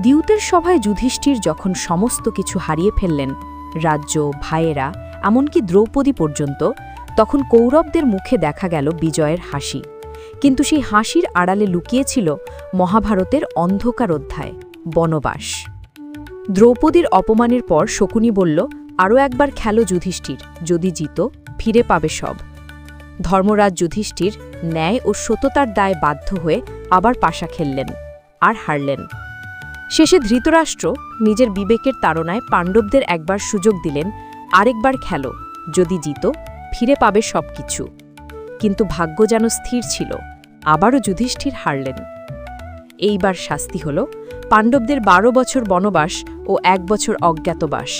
দ্যূতের সভায় যুধিষ্ঠির যখন সমস্ত কিছু হারিয়ে ফেললেন, রাজ্য, ভাইয়েরা, এমনকি দ্রৌপদী পর্যন্ত, তখন কৌরবদের মুখে দেখা গেল বিজয়ের হাসি। কিন্তু সেই হাসির আড়ালে লুকিয়েছিল মহাভারতের অন্ধকার অধ্যায়, বনবাস। দ্রৌপদীর অপমানের পর শকুনি বলল, আরও একবার খেলো যুধিষ্ঠির, যদি জিত ফিরে পাবে সব। ধর্মরাজ যুধিষ্ঠির ন্যায় ও সততার দায়ে বাধ্য হয়ে আবার পাশা খেললেন, আর হারলেন। শেষে ধৃতরাষ্ট্র নিজের বিবেকের তাড়নায় পাণ্ডবদের একবার সুযোগ দিলেন, আরেকবার খেলো, যদি জিত ফিরে পাবে সব কিছু। কিন্তু ভাগ্য যেন স্থির ছিল, আবারও যুধিষ্ঠির হারলেন। এইবার শাস্তি হল পাণ্ডবদের 12 বছর বনবাস ও 1 বছর অজ্ঞাতবাস।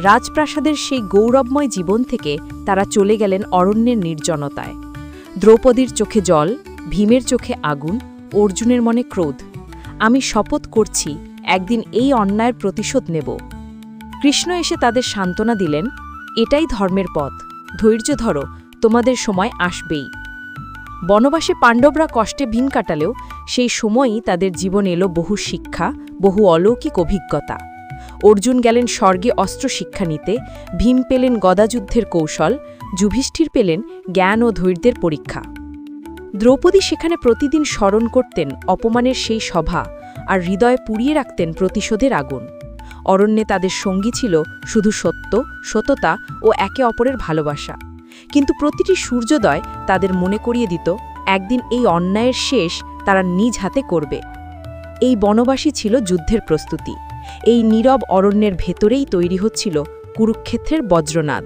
রাজপ্রাসাদের সেই গৌরবময় জীবন থেকে তারা চলে গেলেন অরণ্যের নির্জনতায়। দ্রৌপদীর চোখে জল, ভীমের চোখে আগুন, অর্জুনের মনে ক্রোধ। আমি শপথ করছি একদিন এই অন্যায়ের প্রতিশোধ নেব। কৃষ্ণ এসে তাদের সান্ত্বনা দিলেন, এটাই ধর্মের পথ, ধৈর্য ধরো, তোমাদের সময় আসবেই। বনবাসে পাণ্ডবরা কষ্টে দিন কাটালেও সেই সময়ই তাদের জীবন এলো বহু শিক্ষা, বহু অলৌকিক অভিজ্ঞতা। অর্জুন গেলেন স্বর্গে অস্ত্র শিক্ষা নিতে, ভীম পেলেন গদাযুদ্ধের কৌশল, যুধিষ্ঠির পেলেন জ্ঞান ও ধৈর্যের পরীক্ষা। দ্রৌপদী সেখানে প্রতিদিন স্মরণ করতেন অপমানের সেই সভা, আর হৃদয়ে পুড়িয়ে রাখতেন প্রতিশোধের আগুন। অরণ্যে তাদের সঙ্গী ছিল শুধু সত্য, সততা ও একে অপরের ভালোবাসা। কিন্তু প্রতিটি সূর্যোদয় তাদের মনে করিয়ে দিত, একদিন এই অন্যায়ের শেষ তারা নিজ হাতে করবে। এই বনবাসী ছিল যুদ্ধের প্রস্তুতি। এই নীরব অরণ্যের ভেতরেই তৈরি হচ্ছিল কুরুক্ষেত্রের বজ্রনাদ।